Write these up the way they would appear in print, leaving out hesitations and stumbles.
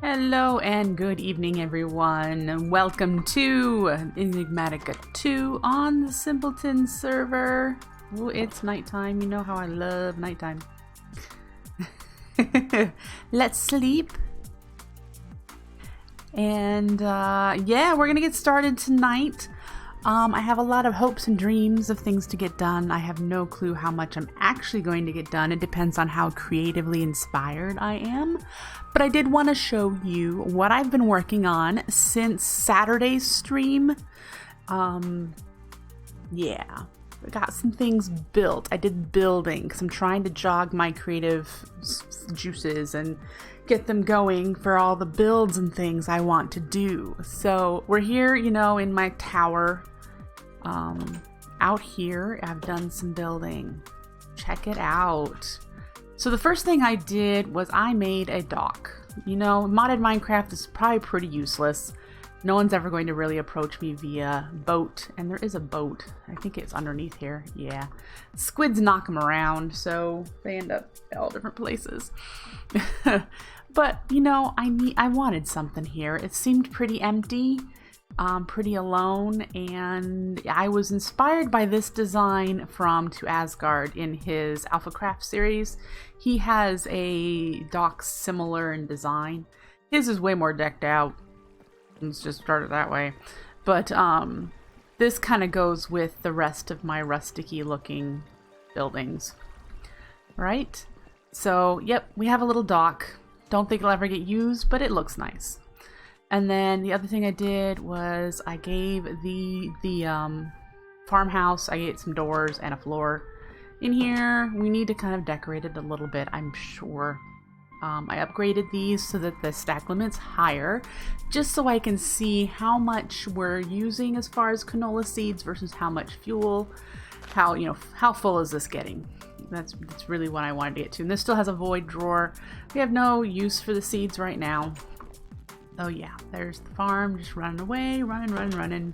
Hello and good evening, everyone. Welcome to Enigmatica 2 on the Simpletons server. Ooh, it's nighttime. You know how I love nighttime. Let's sleep. And yeah, we're gonna get started tonight. I have a lot of hopes and dreams of things to get done. I have no clue how much I'm actually going to get done. It depends on how creatively inspired I am. But I did want to show you what I've been working on since Saturday's stream. Yeah, I got some things built. I did building because I'm trying to jog my creative juices and get them going for all the builds and things I want to do. So we're here, you know, in my tower. Out here, I've done some building. Check it out. So the first thing I did was I made a dock. You know, modded Minecraft is probably pretty useless. No one's ever going to really approach me via boat. And there is a boat. I think it's underneath here. Yeah. Squids knock them around, so they end up at all different places. But, you know, I wanted something here. It seemed pretty empty. Pretty alone, and I was inspired by this design from To Asgard in his AlphaCraft series. He has a dock similar in design. His is way more decked out. Let's just start it that way. But this kind of goes with the rest of my rusticy looking buildings. Right? So, yep, we have a little dock. Don't think it'll ever get used, but it looks nice. And then the other thing I did was I gave the farmhouse, I gave it some doors and a floor. In here, we need to kind of decorate it a little bit, I'm sure. I upgraded these so that the stack limit's higher, just so I can see how much we're using as far as canola seeds versus how much fuel. How full is this getting? That's really what I wanted to get to. And this still has a void drawer. We have no use for the seeds right now. Oh yeah, there's the farm just running away, running.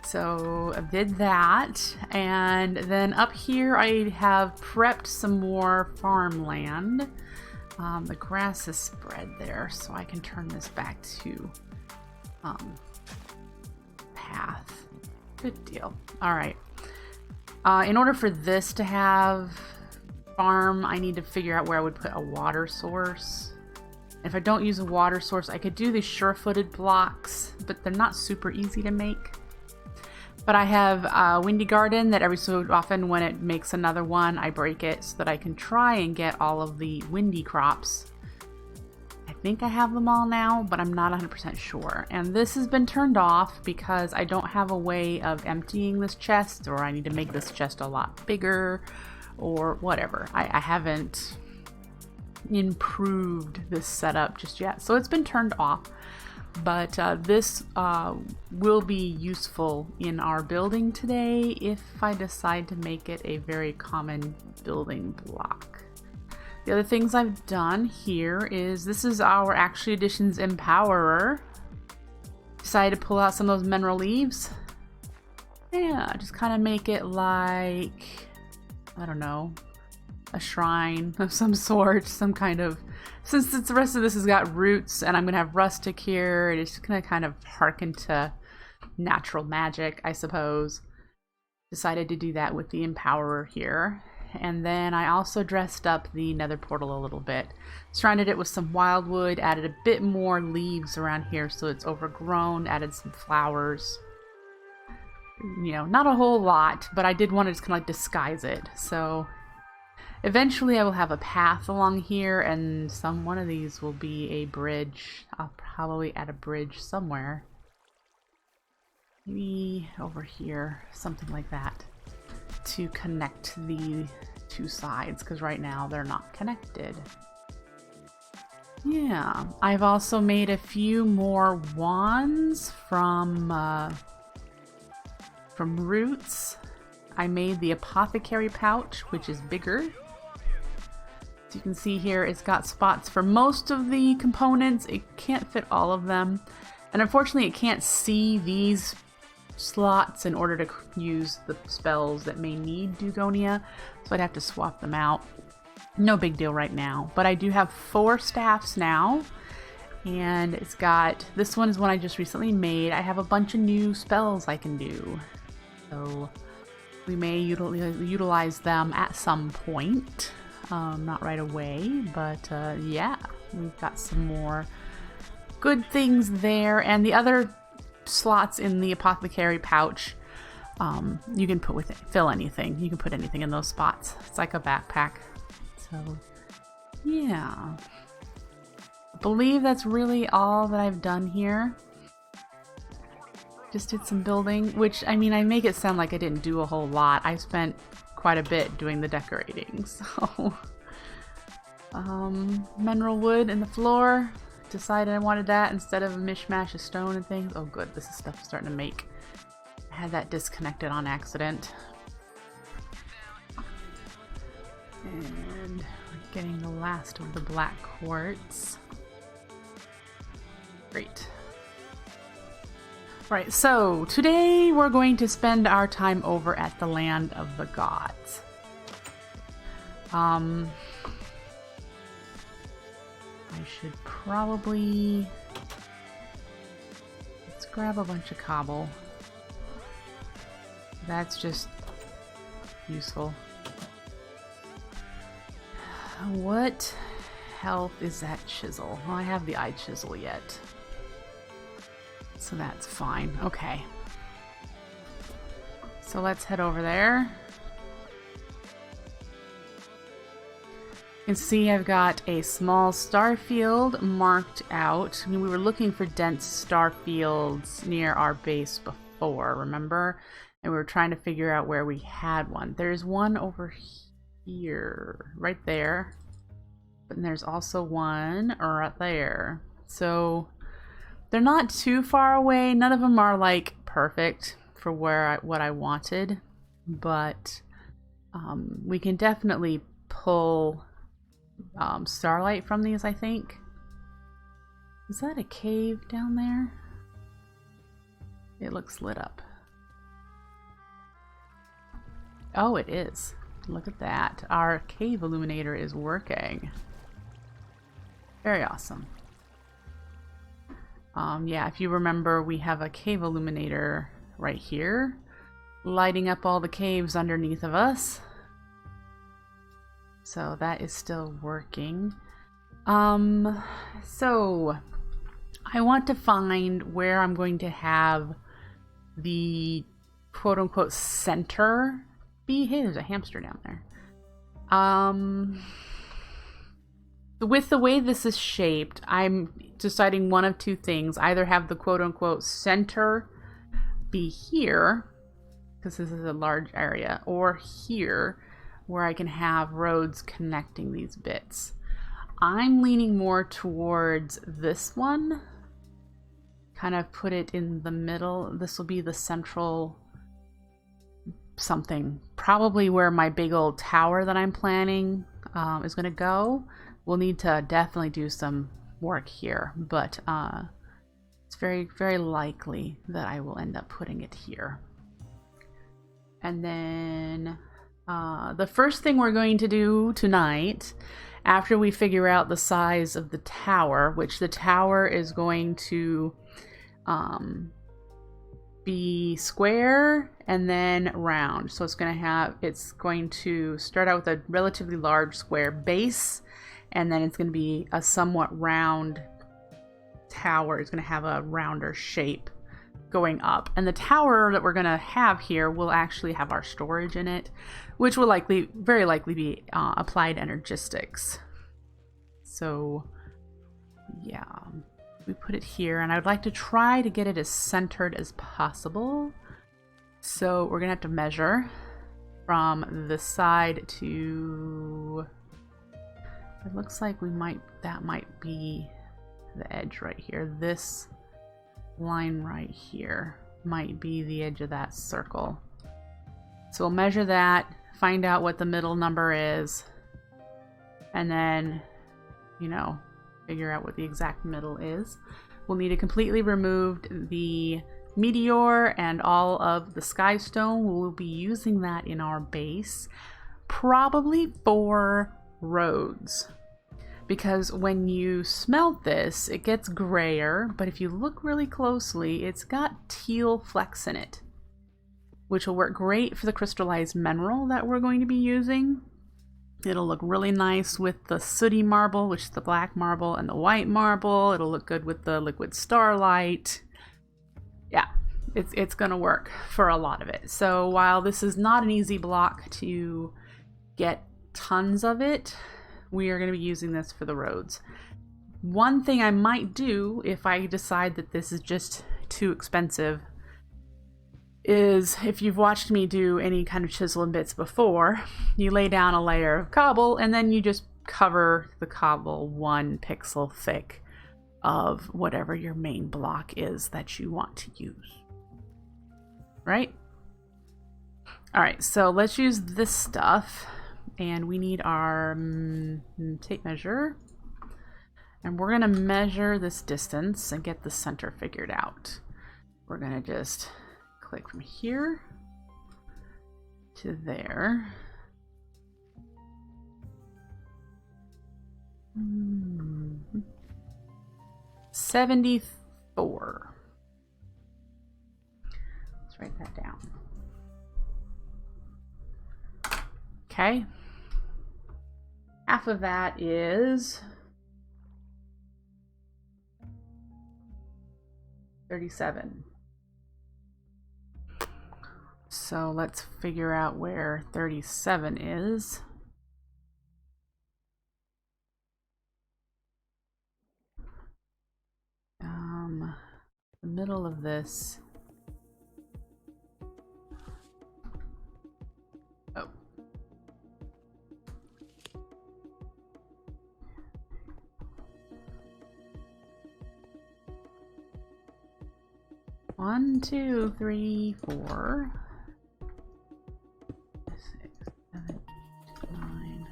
So I did that, and then up here I have prepped some more farmland. The grass is spread there, so I can turn this back to path. Good deal. All right. In order for this to have farm, I need to figure out where I would put a water source. If I don't use a water source, I could do these sure-footed blocks, but they're not super easy to make. But I have a windy garden that every so often when it makes another one, I break it so that I can try and get all of the windy crops. I think I have them all now, but I'm not 100% sure. And this has been turned off because I don't have a way of emptying this chest, or I need to make this chest a lot bigger, or whatever. I haven't improved this setup just yet, so it's been turned off. But this will be useful in our building today if I decide to make it a very common building block. The other things I've done here is, this is our Actually Editions Empowerer. Decided to pull out some of those mineral leaves. Yeah, just kind of make it like, I don't know, a shrine of some sort, some kind of, since the rest of this has got roots and I'm going to have rustic here, it's going to kind of harken to natural magic, I suppose. Decided to do that with the Empowerer here. And then I also dressed up the nether portal a little bit. Surrounded it with some wildwood, added a bit more leaves around here so it's overgrown, added some flowers. You know, not a whole lot, but I did want to just kind of like disguise it. So eventually I will have a path along here, and one of these will be a bridge. I'll probably add a bridge somewhere. Maybe over here, something like that, to connect the two sides, because right now they're not connected. Yeah, I've also made a few more wands from roots. I made the apothecary pouch, which is bigger. As you can see here, it's got spots for most of the components. It can't fit all of them. And unfortunately, it can't see these slots in order to use the spells that may need Dugonia. So I'd have to swap them out. No big deal right now, but I do have 4 staffs now, and it's got, this one is one I just recently made. I have a bunch of new spells I can do, so we may utilize them at some point. Not right away, but yeah, we've got some more good things there. And the other slots in the apothecary pouch, you can put with it, fill anything. You can put anything in those spots. It's like a backpack. So yeah, I believe that's really all that I've done here. Just did some building, which, I mean, I make it sound like I didn't do a whole lot. I spent quite a bit doing the decorating, so mineral wood in the floor. Decided I wanted that instead of a mishmash of stone and things. Oh good, this is stuff starting to make. I had that disconnected on accident. And we're getting the last of the black quartz. Great. Right, so today we're going to spend our time over at the Land of the Gods. I should probably, let's grab a bunch of cobble. That's just useful. What health is that chisel? Well, I have the eye chisel yet, so that's fine. Okay, so let's head over there. You can see I've got a small star field marked out. I mean, we were looking for dense star fields near our base before, remember? And we were trying to figure out where we had one. There's one over here, right there. But there's also one right there. So they're not too far away. None of them are like perfect for what I wanted, but we can definitely pull starlight from these, I think. Is that a cave down there? It looks lit up. Oh, it is. Look at that. Our cave illuminator is working. Very awesome. Yeah, if you remember, we have a cave illuminator right here, lighting up all the caves underneath of us. So that is still working. So I want to find where I'm going to have the quote-unquote center be. Hey, there's a hamster down there. With the way this is shaped, I'm deciding one of two things. Either have the quote-unquote center be here, because this is a large area, or here, where I can have roads connecting these bits. I'm leaning more towards this one. Kind of put it in the middle. This will be the central something. Probably where my big old tower that I'm planning is going to go. We'll need to definitely do some work here, but it's very, very likely that I will end up putting it here. And then the first thing we're going to do tonight, after we figure out the size of the tower, which the tower is going to be square and then round. So it's going to start out with a relatively large square base, and then it's going to be a somewhat round tower. It's going to have a rounder shape going up. And the tower that we're going to have here will actually have our storage in it, which will very likely be applied energistics. So yeah, we put it here, and I would like to try to get it as centered as possible. So we're going to have to measure from this side to... It looks like that might be the edge right here. This line right here might be the edge of that circle. So we'll measure that, find out what the middle number is, and then, you know, figure out what the exact middle is. We'll need to completely remove the meteor and all of the skystone. We'll be using that in our base, probably for roads. Because when you smelt this, it gets grayer, but if you look really closely, it's got teal flecks in it, which will work great for the crystallized mineral that we're going to be using. It'll look really nice with the sooty marble, which is the black marble, and the white marble. It'll look good with the liquid starlight. Yeah, it's going to work for a lot of it. So while this is not an easy block to get tons of it, we are going to be using this for the roads. One thing I might do if I decide that this is just too expensive is, if you've watched me do any kind of chisel and bits before, you lay down a layer of cobble and then you just cover the cobble 1 pixel thick of whatever your main block is that you want to use. Right? Alright, so let's use this stuff. And we need our tape measure. And we're going to measure this distance and get the center figured out. We're going to just click from here to there. 74. Let's write that down. Okay. Half of that is 37. So let's figure out where 37 is. The middle of this. Oh. One, 2, 3, 4, 6, 7, 9.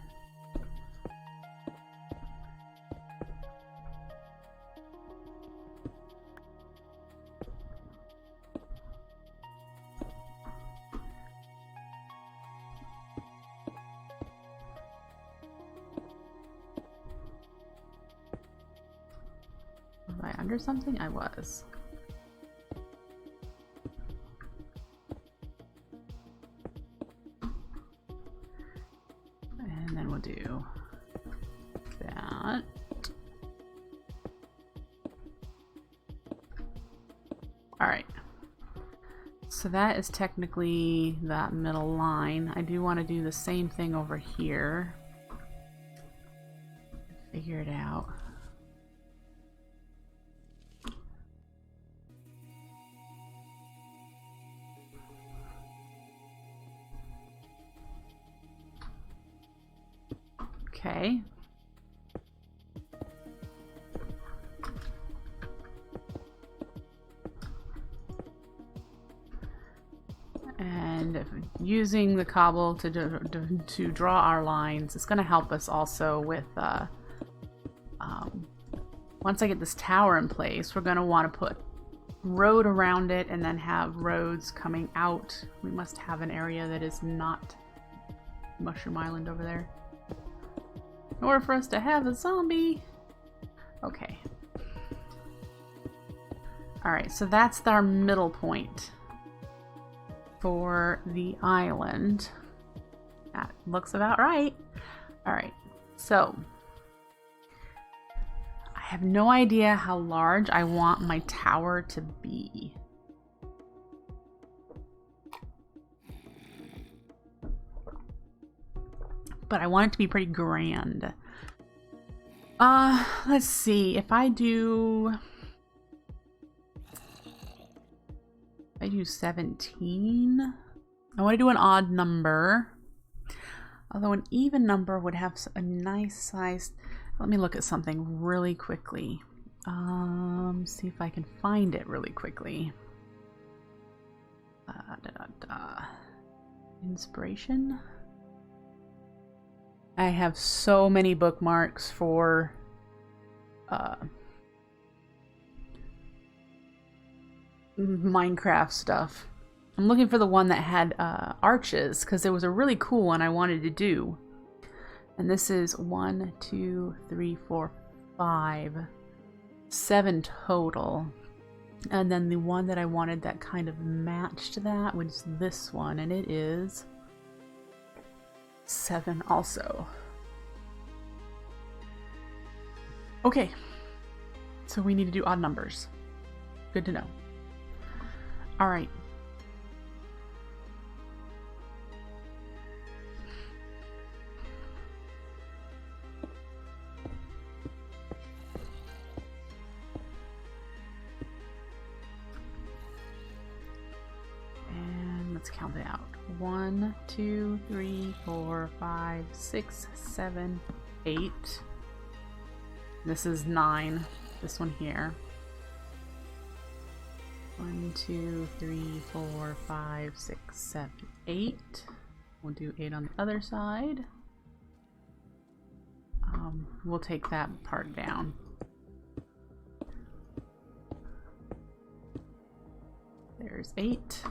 Was I under something? I was. Do that. All right. So that is technically that middle line. I do want to do the same thing over here. Figure it out. Okay. And using the cobble to draw our lines, it's going to help us also with, once I get this tower in place, we're going to want to put road around it and then have roads coming out. We must have an area that is not Mushroom Island over there in order for us to have a zombie. Okay. Alright, so that's our middle point for the island. That looks about right. Alright, so I have no idea how large I want my tower to be. But I want it to be pretty grand. Let's see. If I do 17, I want to do an odd number. Although an even number would have a nice size. Let me look at something really quickly. See if I can find it really quickly. Inspiration. I have so many bookmarks for Minecraft stuff. I'm looking for the one that had arches, because there was a really cool one I wanted to do. And this is 1, 2, 3, 4, 5, 7 total. And then the one that I wanted that kind of matched that was this one, and it is 7 also. Okay, so we need to do odd numbers. Good to know. All right. Let's count it out. 1, 2, 3, 4, 5, 6, 7, 8. This is 9. This one here. 1, 2, 3, 4, 5, 6, 7, 8. We'll do 8 on the other side. We'll take that part down. There's 8.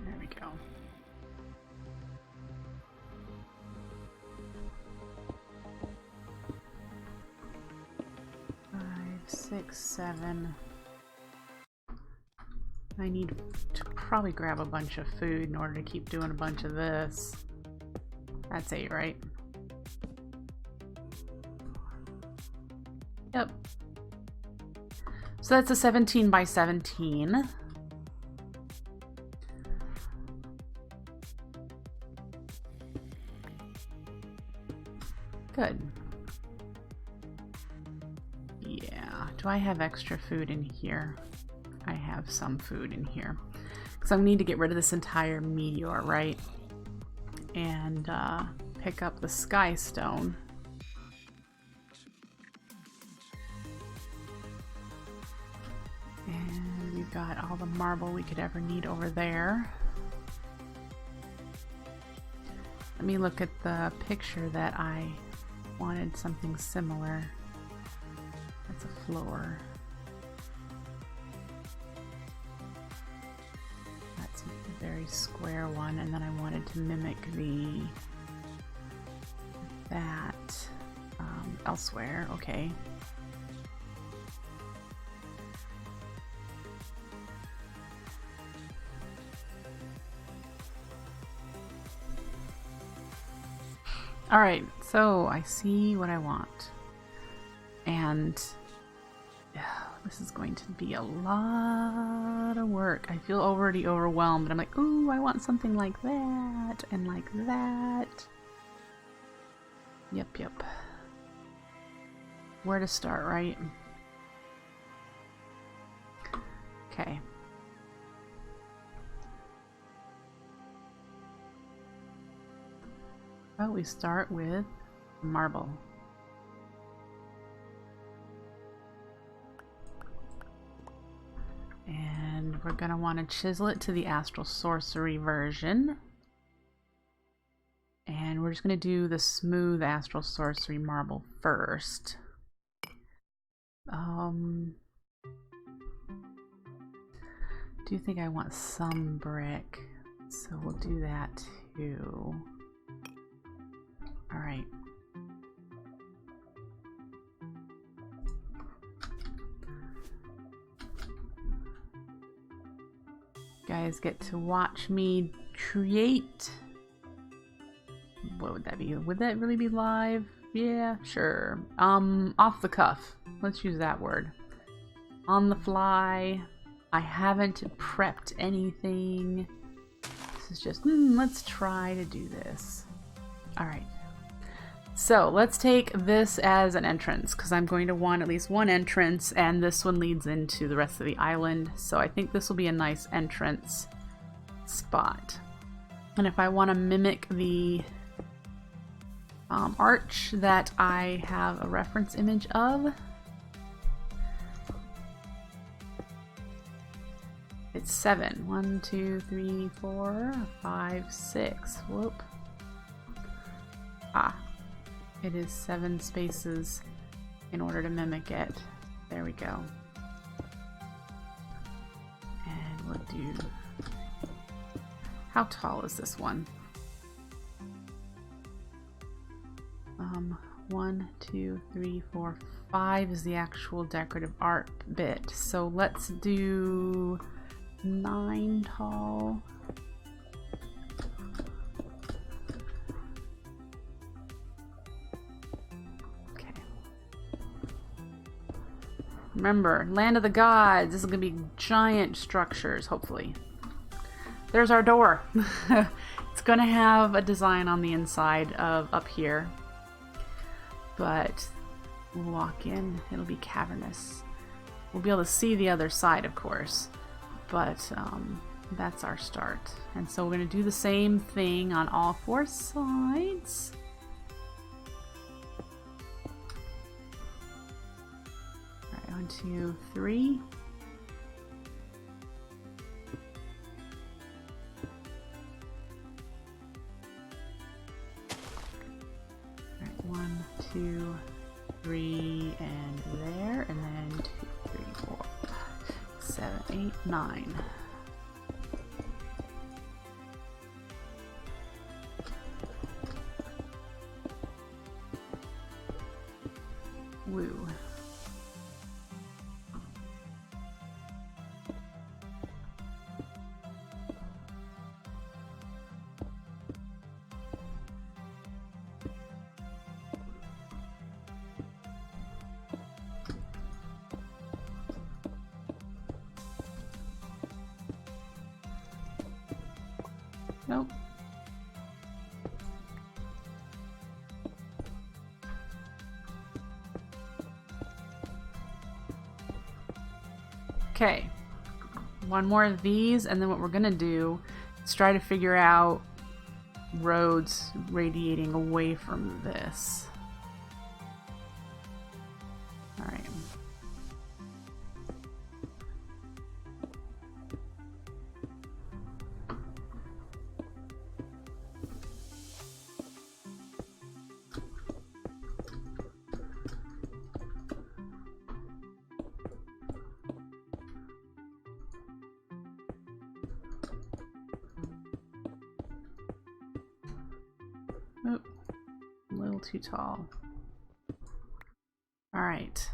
There we go. Five, 6, 7. I need to probably grab a bunch of food in order to keep doing a bunch of this. That's 8, right? Yep. So that's a 17 by 17. Good. Yeah. Do I have extra food in here? I have some food in here. Because I need to get rid of this entire meteor, right? And pick up the sky stone. And we've got all the marble we could ever need over there. Let me look at the picture that I wanted something similar. That's a floor. That's a very square one, and then I wanted to mimic that elsewhere. Okay. Alright, so I see what I want. And this is going to be a lot of work. I feel already overwhelmed. I'm like, ooh, I want something like that and like that. Yep. Where to start, right? Okay. Well, we start with marble. And we're going to want to chisel it to the Astral Sorcery version. And we're just going to do the smooth Astral Sorcery marble first. Do you think I want some brick? So we'll do that too. Alright. Guys get to watch me create. What would that be? Would that really be live? Yeah, sure. Off the cuff. Let's use that word. On the fly. I haven't prepped anything. This is just, let's try to do this. Alright. So let's take this as an entrance, because I'm going to want at least one entrance, and this one leads into the rest of the island. So I think this will be a nice entrance spot. And if I want to mimic the arch that I have a reference image of, it's 7. 1, 2, 3, 4, 5, 6. Whoop. Ah. It is 7 spaces in order to mimic it. There we go. And we'll do... How tall is this one? 1, 2, 3, 4, 5 is the actual decorative art bit. So let's do 9 tall. Okay. Remember, land of the gods. This is gonna be giant structures, hopefully. There's our door. It's gonna have a design on the inside of up here. But we'll walk in, it'll be cavernous. We'll be able to see the other side, of course, but that's our start. And so we're going to do the same thing on all 4 sides. All right, 1, 2, 3. All right, 1, 2, 3, and there, and then 2, 3, 4, 7, 8, 9. Woo. Nope. Okay, one more of these, and then what we're gonna do is try to figure out roads radiating away from this. All right. Oh, a little too tall. All right.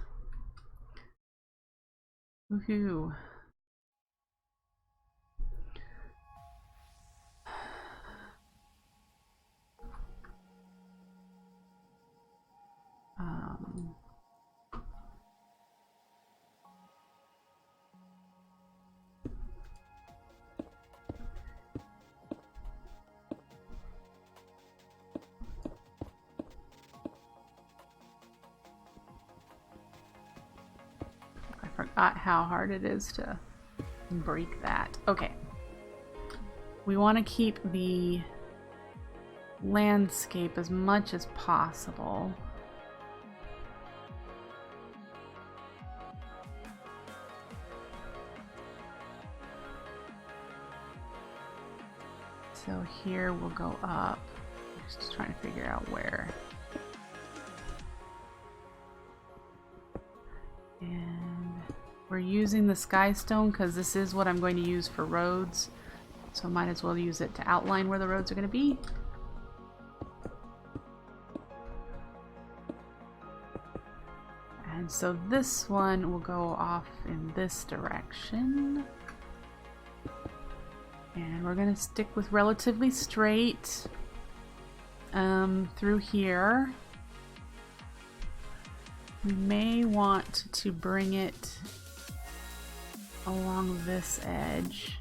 Woohoo. I forgot how hard it is to break that. Okay. We want to keep the landscape as much as possible. So here we'll go up. Just trying to figure out where. And we're using the sky stone because this is what I'm going to use for roads. So I might as well use it to outline where the roads are going to be. And so this one will go off in this direction. And we're going to stick with relatively straight through here. We may want to bring it along this edge.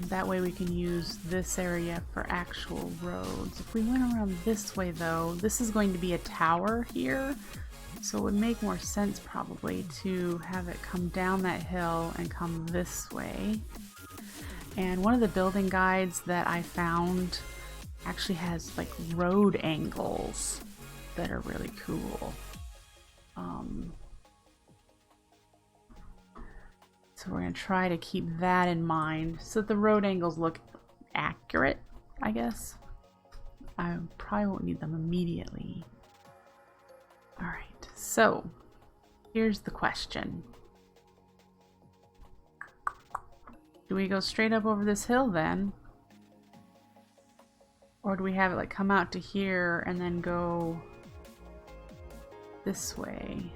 That way we can use this area for actual roads. If we went around this way though, this is going to be a tower here. So it would make more sense probably to have it come down that hill and come this way. And one of the building guides that I found actually has like road angles that are really cool. So we're going to try to keep that in mind so that the road angles look accurate, I guess. I probably won't need them immediately. All right, so here's the question. Do we go straight up over this hill then? Or do we have it like come out to here and then go this way?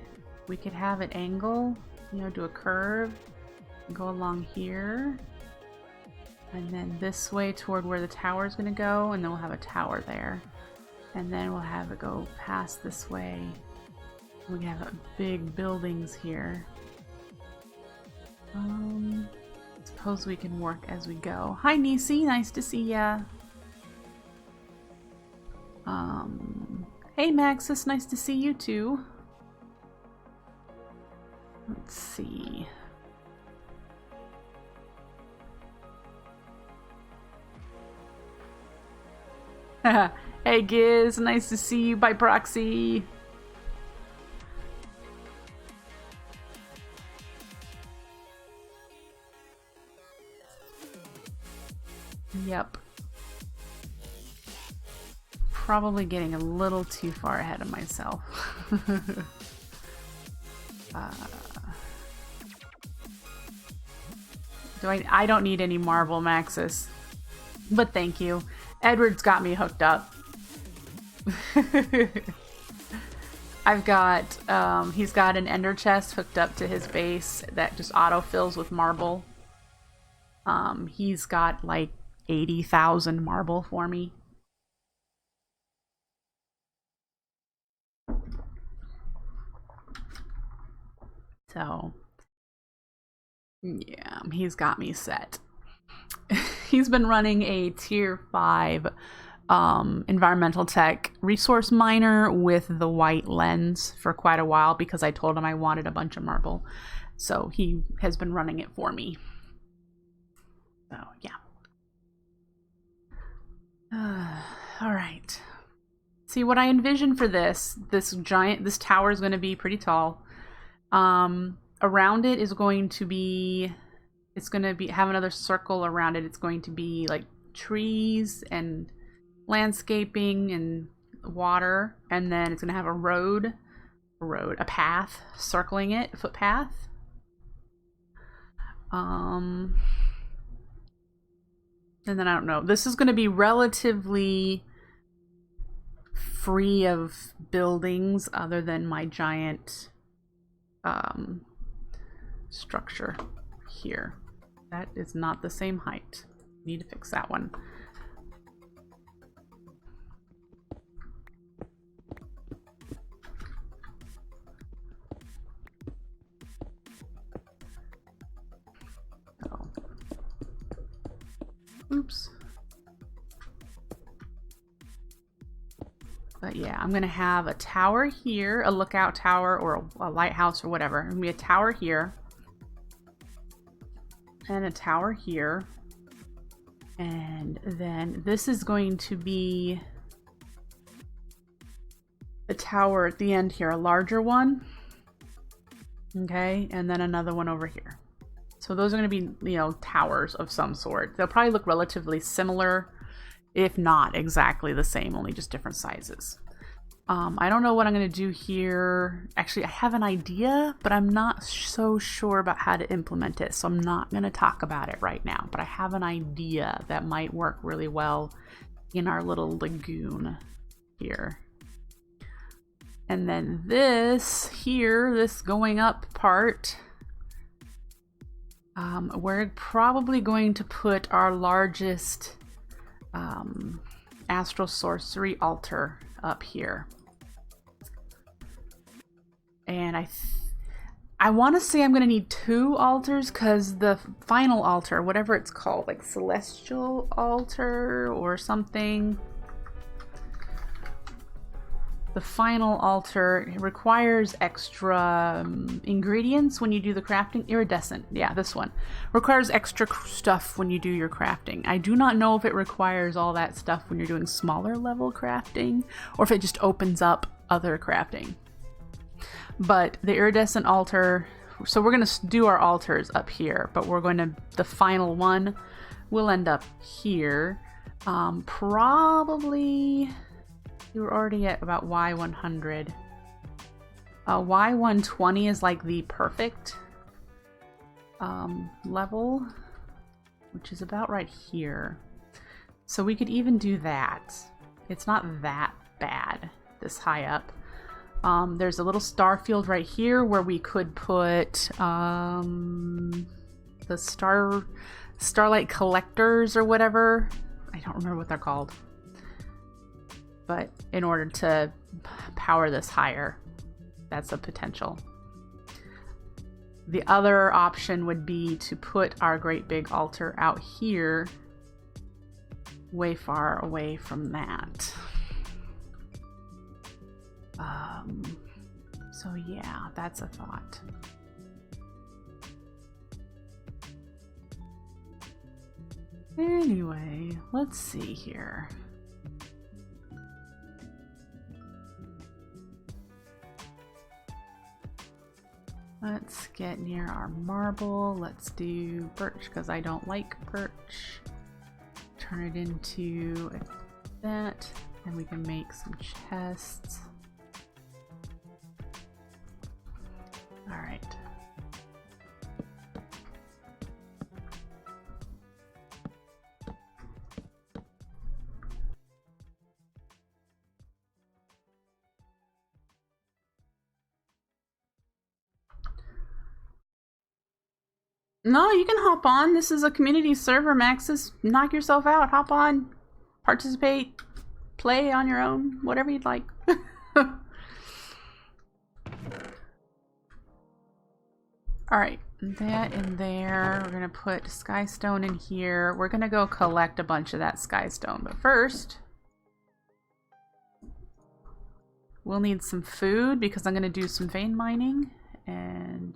We could have it angle, you know, do a curve, and go along here, and then this way toward where the tower is going to go, and then we'll have a tower there. And then we'll have it go past this way. We have big buildings here. Suppose we can work as we go. Hi Nisi, nice to see ya. Hey Maxis, nice to see you too. Let's see. Hey Giz, nice to see you by proxy. Yep. Probably getting a little too far ahead of myself. I don't need any marble, Maxis. But thank you. Edward's got me hooked up. I've got, he's got an ender chest hooked up to his base that just auto-fills with marble. He's got like 80,000 marble for me. So, yeah, he's got me set. He's been running a tier 5 environmental tech resource miner with the white lens for quite a while because I told him I wanted a bunch of marble. So he has been running it for me. So, yeah. All right. See, what I envision for this tower is going to be pretty tall. Around it is going to be, have another circle around it. It's going to be like trees and landscaping and water, and then it's going to have a path circling it, a footpath. And then I don't know. This is going to be relatively free of buildings other than my giant structure here. That is not the same height. Need to fix that one. Oh. Oops. But yeah, I'm gonna have a tower here, a lookout tower or a lighthouse or whatever. There's gonna be a tower here and a tower here, and then this is going to be a tower at the end here, a larger one. Okay, and then another one over here. So those are going to be, you know, towers of some sort. They'll probably look relatively similar, if not exactly the same, only just different sizes. I don't know what I'm going to do here. Actually, I have an idea, but I'm not so sure about how to implement it, so I'm not going to talk about it right now. But I have an idea that might work really well in our little lagoon here. And then this here, this going up part, we're probably going to put our largest astral sorcery altar up here. And I want to say I'm going to need 2 altars because the final altar, whatever it's called, like celestial altar or something, the final altar requires extra ingredients when you do the crafting. Iridescent, yeah, this one requires extra stuff when you do your crafting. I do not know if it requires all that stuff when you're doing smaller level crafting or if it just opens up other crafting. But the iridescent altar, so we're going to do our altars up here, but we're going to, the final one will end up here. Probably, we were already at about Y100. Y120 is like the perfect level, which is about right here. So we could even do that. It's not that bad, this high up. There's a little star field right here where we could put the starlight collectors or whatever. I don't remember what they're called. But in order to power this higher, that's a potential. The other option would be to put our great big altar out here, way far away from that. So yeah, that's a thought. Anyway, let's see here. Let's get near our marble. Let's do birch because I don't like birch. Turn it into that, and we can make some chests. All right. No, you can hop on. This is a community server, Maxis. Knock yourself out. Hop on. Participate. Play on your own. Whatever you'd like. Alright. That in there. We're going to put skystone in here. We're going to go collect a bunch of that skystone. But first, we'll need some food because I'm going to do some vein mining. And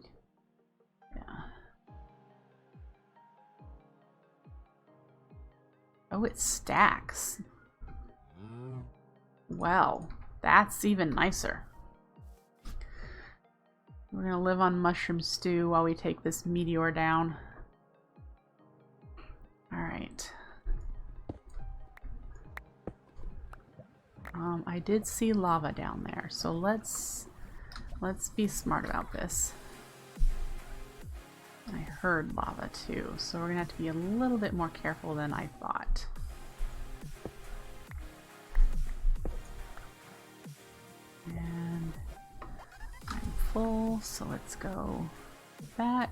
oh, it stacks. Well, that's even nicer. We're gonna live on mushroom stew while we take this meteor down. Alright. I did see lava down there, so let's be smart about this. I heard lava too, so we're gonna have to be a little bit more careful than I thought. And I'm full, so let's go back.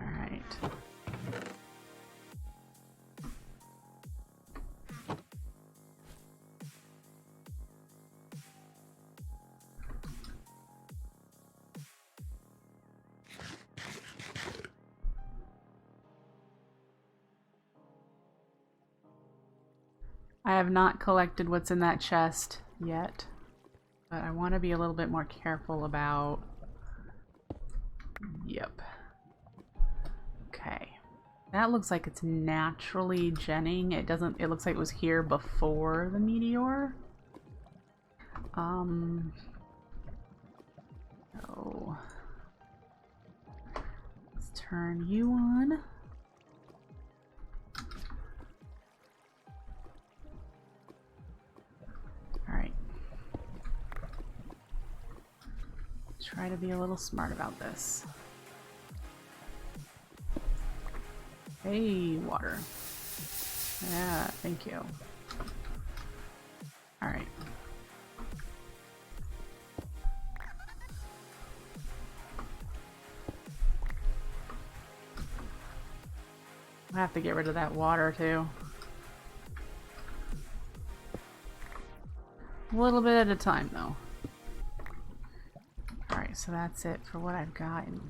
All right. I have not collected what's in that chest yet, but I want to be a little bit more careful about... Yep. Okay. That looks like it's naturally genning. It doesn't... It looks like it was here before the meteor. So... Let's turn you on. Alright. Try to be a little smart about this. Hey, water. Yeah, thank you. Alright. I have to get rid of that water too. A little bit at a time though. Alright, so that's it for what I've gotten.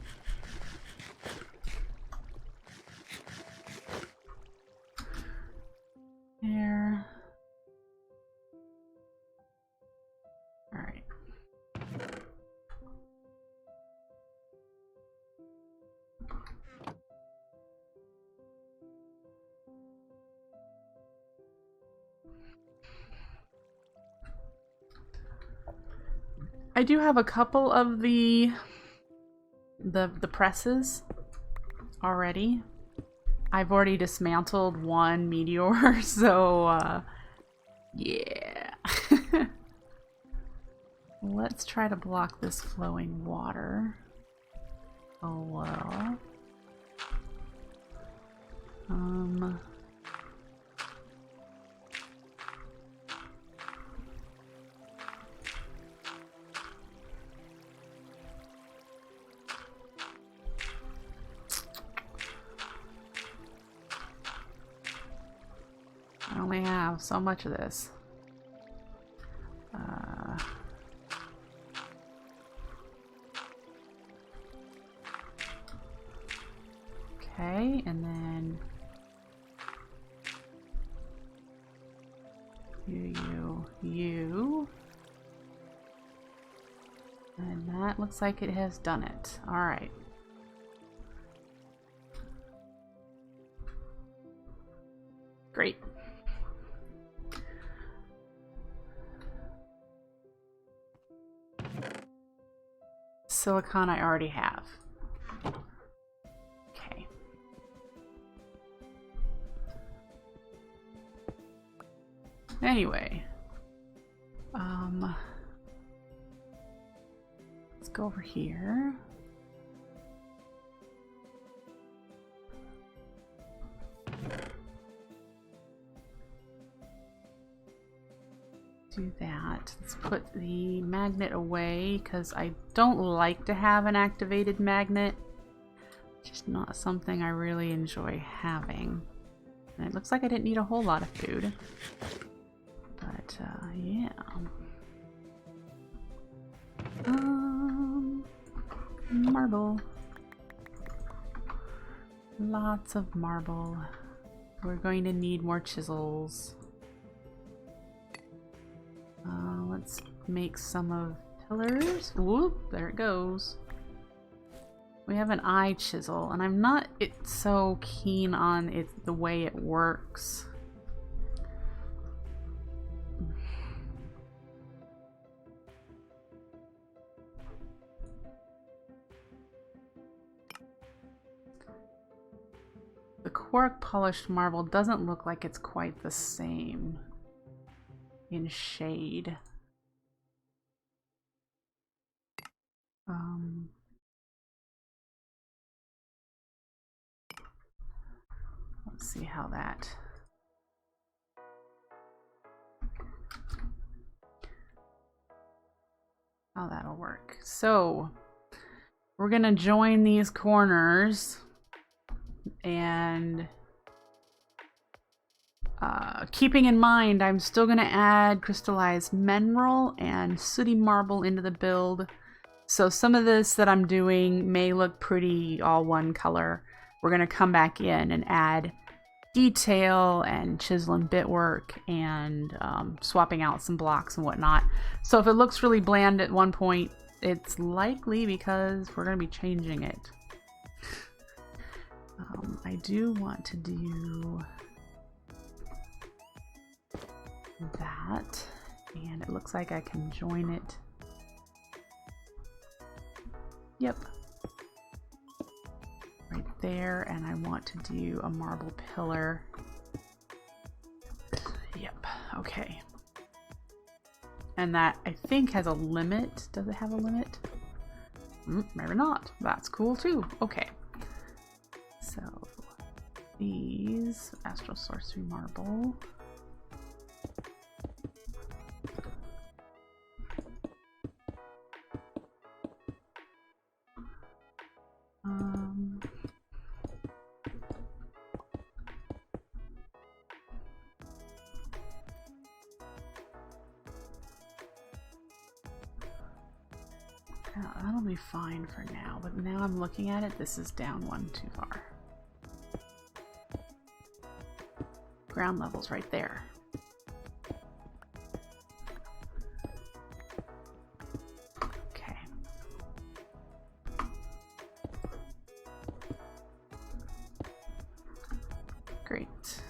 There. Alright. I do have a couple of the presses already. I've already dismantled one meteor, so yeah. Let's try to block this flowing water. Oh well. I only have so much of this. Okay, and then you. And that looks like it has done it. All right. Great. Silicon I already have. Okay. Anyway. Let's go over here. Do that. Let's put the magnet away because I don't like to have an activated magnet. It's just not something I really enjoy having. And it looks like I didn't need a whole lot of food. But yeah. Marble. Lots of marble. We're going to need more chisels. Let's make some of pillars. Whoop, there it goes. We have an eye chisel, and I'm not so keen on the way it works. The quark polished marble doesn't look like it's quite the same in shade. Let's see how that'll work. So we're gonna join these corners and keeping in mind I'm still gonna add crystallized mineral and sooty marble into the build. So some of this that I'm doing may look pretty all one color. We're gonna come back in and add detail and chisel and bit work and swapping out some blocks and whatnot. So if it looks really bland at one point, it's likely because we're going to be changing it. I do want to do that, and it looks like I can join it. Yep. Right there, and I want to do a marble pillar. Yep, okay. And that, I think, has a limit. Does it have a limit? Maybe not. That's cool too. Okay. So, these, Astral Sorcery Marble. That'll be fine for now, but now I'm looking at it, this is down one too far. Ground level's right there. Okay. Great.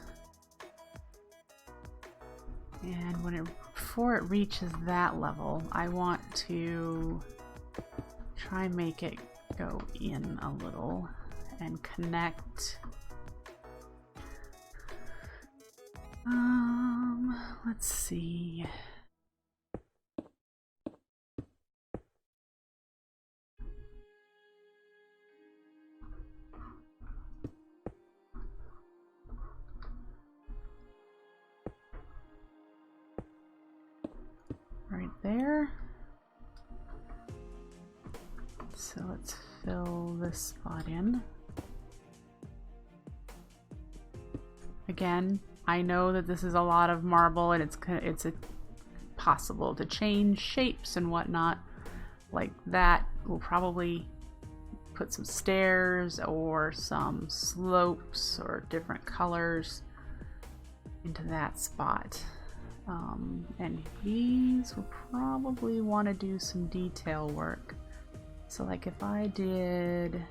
And before it reaches that level, I want to try and make it go in a little and connect Let's see. Right there. So let's fill this spot in. Again, I know that this is a lot of marble and it's possible to change shapes and whatnot. Like that, we'll probably put some stairs or some slopes or different colors into that spot. And these will probably want to do some detail work. So like if I did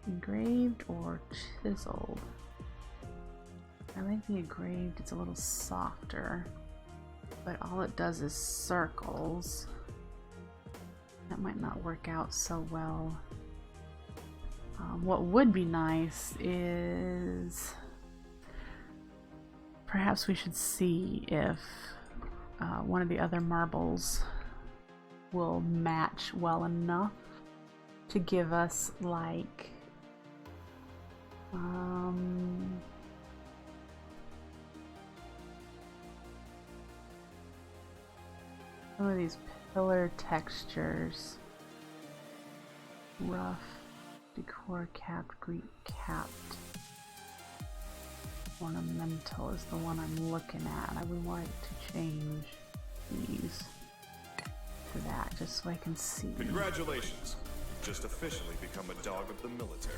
engraved or chiseled. I like the engraved, it's a little softer, but all it does is circles. That might not work out so well. What would be nice is perhaps we should see if one of the other marbles will match well enough to give us like some of these pillar textures. Rough, decor capped, Greek capped. Ornamental is the one I'm looking at. I would like to change these to that just so I can see. Congratulations. You've just officially become a dog of the military.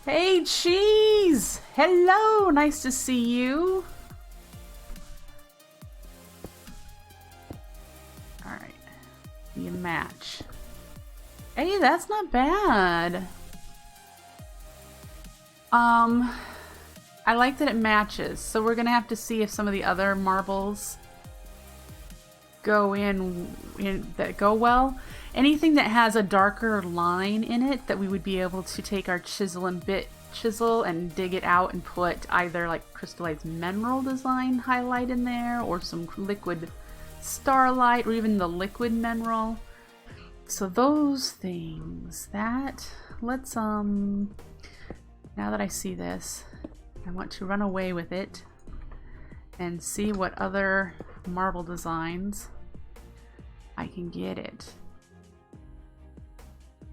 Hey, Cheese! Hello! Nice to see you. Alright. You match. Hey, that's not bad. I like that it matches. So we're gonna have to see if some of the other marbles go in that go well. Anything that has a darker line in it that we would be able to take our chisel and dig it out and put either like crystallized mineral design highlight in there or some liquid starlight or even the liquid mineral. So those things let's now that I see this, I want to run away with it and see what other marble designs I can get it.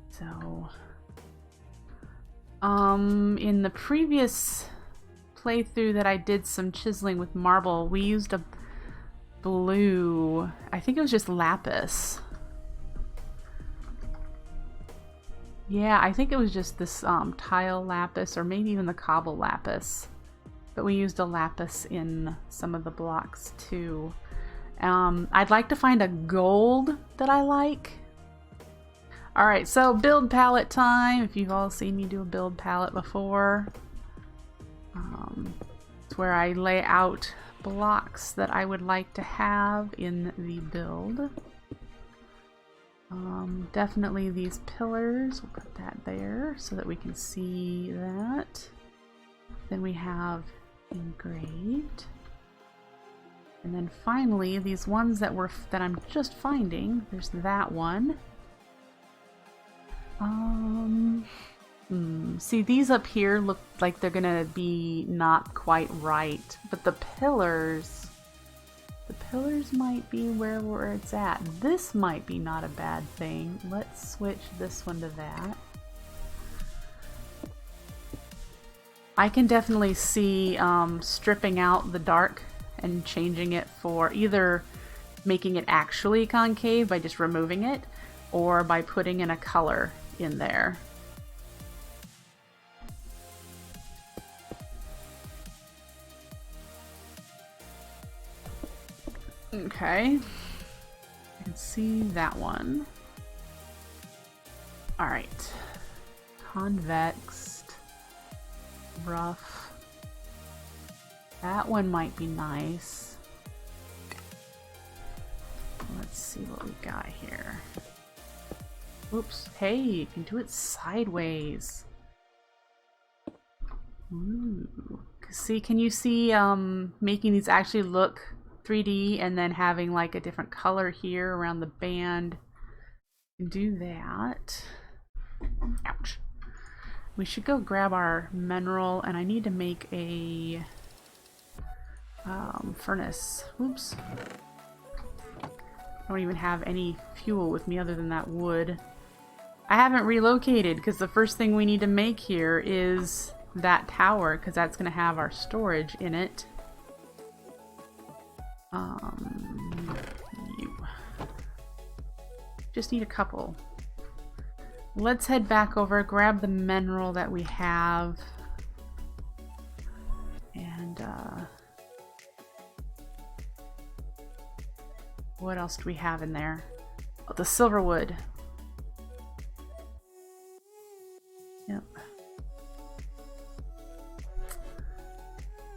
So, in the previous playthrough that I did some chiseling with marble, we used a blue, I think it was just lapis. Yeah, I think it was just this tile lapis or maybe even the cobble lapis. But we used a lapis in some of the blocks too. I'd like to find a gold that I like. Alright, so build palette time. If you've all seen me do a build palette before. It's where I lay out blocks that I would like to have in the build. Definitely these pillars, we'll put that there so that we can see that. Then we have engraved. And then finally, these ones that I'm just finding, there's that one. See, these up here look like they're gonna be not quite right, but the pillars might be where it's at. This might be not a bad thing. Let's switch this one to that. I can definitely see stripping out the dark and changing it for either making it actually concave by just removing it or by putting in a color in there. Okay, I can see that one. Alright, convexed, rough. That one might be nice. Let's see what we got here. Oops, hey, you can do it sideways. Ooh. See, can you see making these actually look 3D and then having like a different color here around the band? Do that. Ouch. We should go grab our mineral, and I need to make a furnace. Oops. I don't even have any fuel with me other than that wood. I haven't relocated because the first thing we need to make here is that tower, because that's going to have our storage in it. You just need a couple. Let's head back over, grab the mineral that we have, and what else do we have in there? Oh, the silver wood. Yep.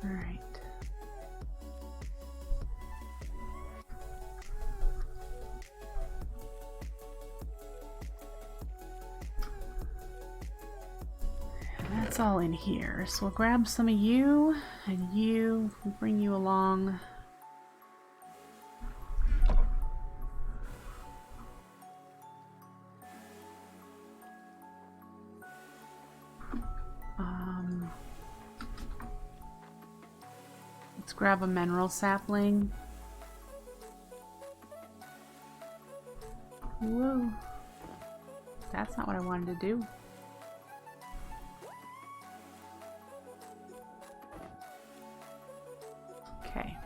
All right. That's all in here. So we'll grab some of you, and we'll bring you along. Let's grab a mineral sapling. Whoa. That's not what I wanted to do. Okay.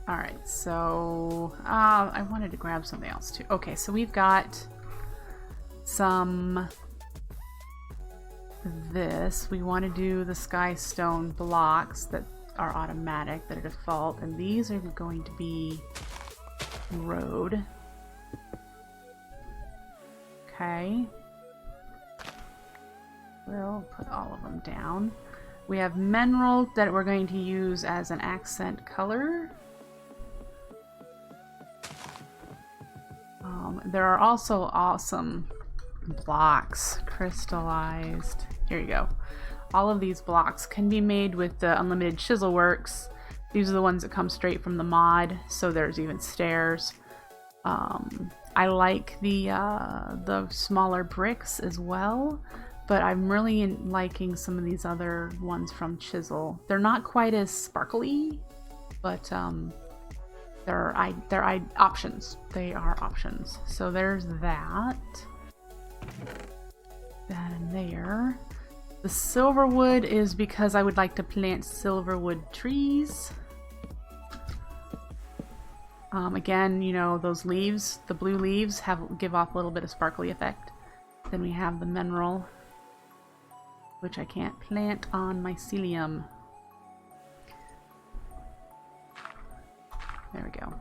Alright, so I wanted to grab something else too. Okay, so we've got some this. We want to do the sky stone blocks that are automatic, that are default, and these are going to be road. Okay. We'll put all of them down. We have mineral that we're going to use as an accent color. There are also awesome blocks, crystallized. Here you go. All of these blocks can be made with the unlimited chisel works. These are the ones that come straight from the mod, so there's even stairs. I like the smaller bricks as well, but I'm really liking some of these other ones from Chisel. They're not quite as sparkly, but they're options. They are options. So there's that. That in there. The silver wood is because I would like to plant silver wood trees. Again, you know, those leaves, the blue leaves, give off a little bit of sparkly effect. Then we have the mineral, which I can't plant on mycelium. There we go.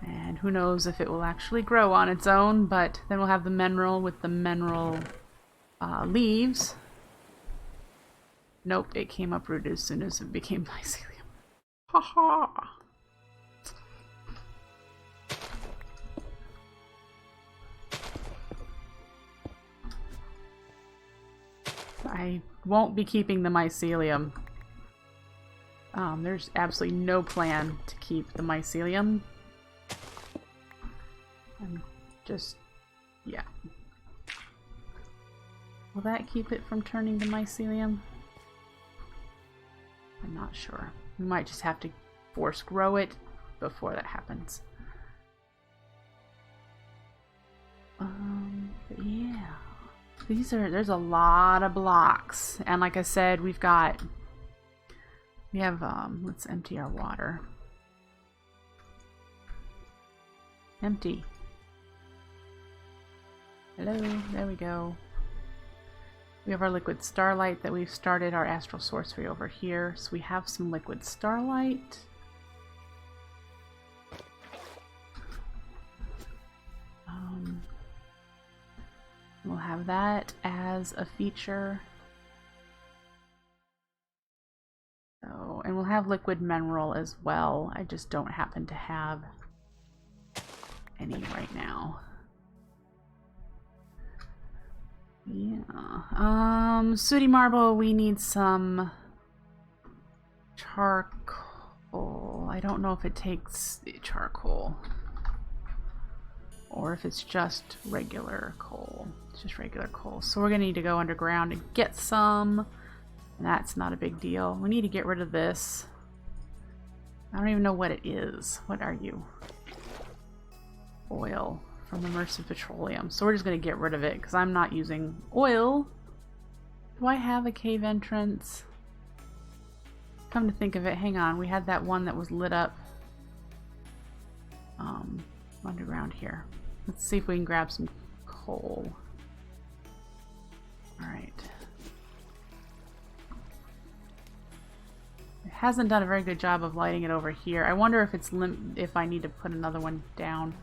And who knows if it will actually grow on its own, but then we'll have the mineral with the mineral leaves. Nope, it came uprooted as soon as it became mycelium. Haha! I won't be keeping the mycelium. There's absolutely no plan to keep the mycelium. And just, yeah. Will that keep it from turning to mycelium? I'm not sure. We might just have to force grow it before that happens. But yeah. There's a lot of blocks. And like I said, we have, let's empty our water. Empty. Hello, there we go. We have our liquid starlight that we've started our astral sorcery over here. So we have some liquid starlight. have that as a feature. So, and we'll have liquid mineral as well. I just don't happen to have any right now. Yeah. Sooty marble, we need some charcoal. I don't know if it takes charcoal or if it's just regular coal. It's just regular coal. So we're gonna need to go underground and get some. And that's not a big deal. We need to get rid of this. I don't even know what it is. What are you? Oil from Immersive Petroleum. So we're just going to get rid of it because I'm not using oil. Do I have a cave entrance? Come to think of it, hang on. We had that one that was lit up underground here. Let's see if we can grab some coal. Alright. It hasn't done a very good job of lighting it over here. I wonder if it's if I need to put another one down.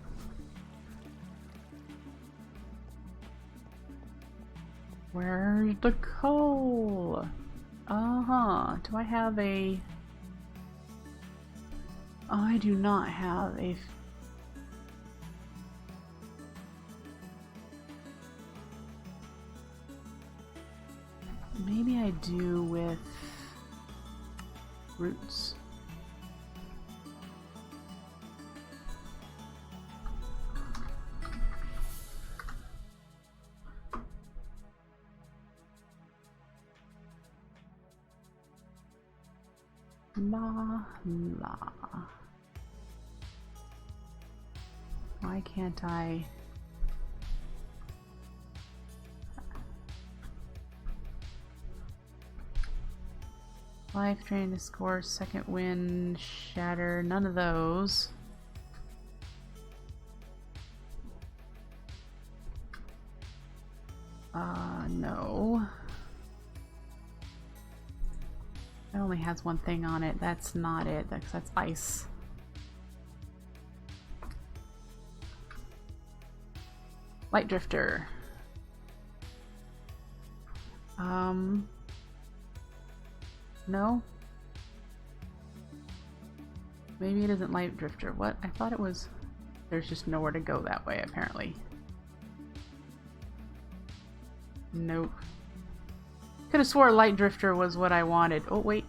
Where's the coal? Uh-huh. Do I have a... I do not have a... Maybe I do with roots. La la. Why can't I? Life drain to score, second wind, shatter, none of those. No. It only has one thing on it. That's not it. That's ice. Light drifter. No? Maybe it isn't light drifter. What? I thought it was... There's just nowhere to go that way, apparently. Nope. Could have swore light drifter was what I wanted. Oh, wait.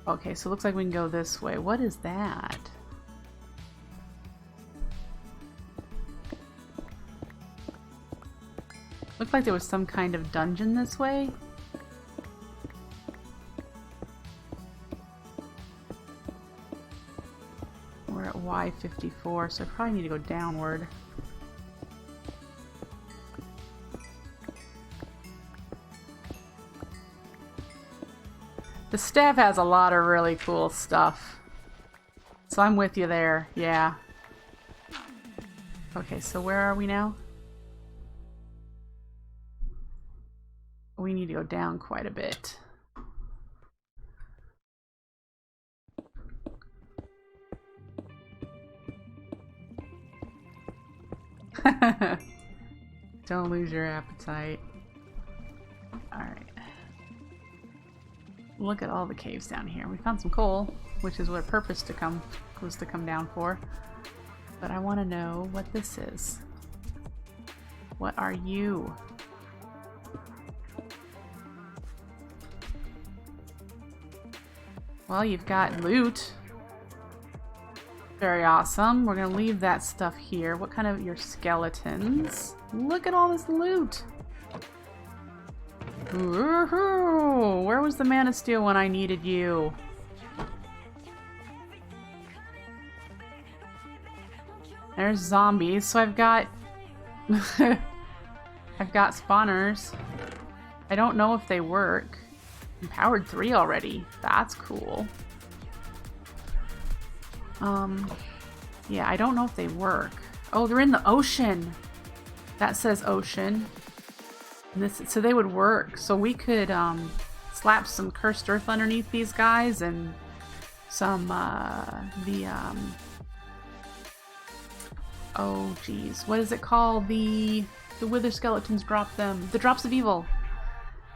Okay, so it looks like we can go this way. What is that? Looked like there was some kind of dungeon this way. We're at Y54, so I probably need to go downward. The staff has a lot of really cool stuff. So I'm with you there, yeah. Okay, so where are we now? We need to go down quite a bit. Don't lose your appetite. Alright. Look at all the caves down here. We found some coal, which is what purpose was to come down for. But I want to know what this is. What are you? Well, you've got loot. Very awesome. We're gonna leave that stuff here. What kind of your skeletons? Look at all this loot. Woohoo! Where was the Man of Steel when I needed you? There's zombies. So I've got I've got spawners. I don't know if they work. Empowered 3 already. That's cool. Yeah, I don't know if they work. Oh, they're in the ocean. That says ocean. And this, so they would work. So we could slap some cursed earth underneath these guys and some, oh geez, what is it called? The Wither Skeletons drop them. The Drops of Evil.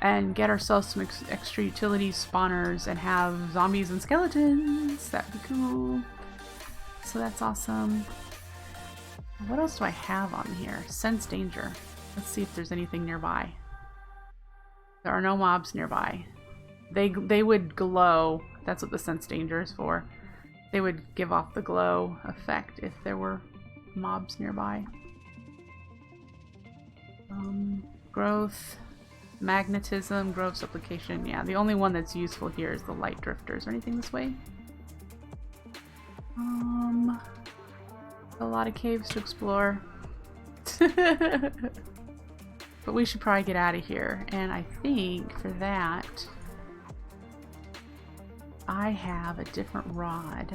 And get ourselves some extra utility spawners and have zombies and skeletons. That'd be cool. So that's awesome. What else do I have on here? Sense danger. Let's see if there's anything nearby. There are no mobs nearby. They would glow. That's what the sense danger is for. They would give off the glow effect if there were mobs nearby. Growth, magnetism, growth supplication. Yeah, the only one that's useful here is the light drifters. Or anything this way? A lot of caves to explore. But we should probably get out of here. And I think for that, I have a different rod.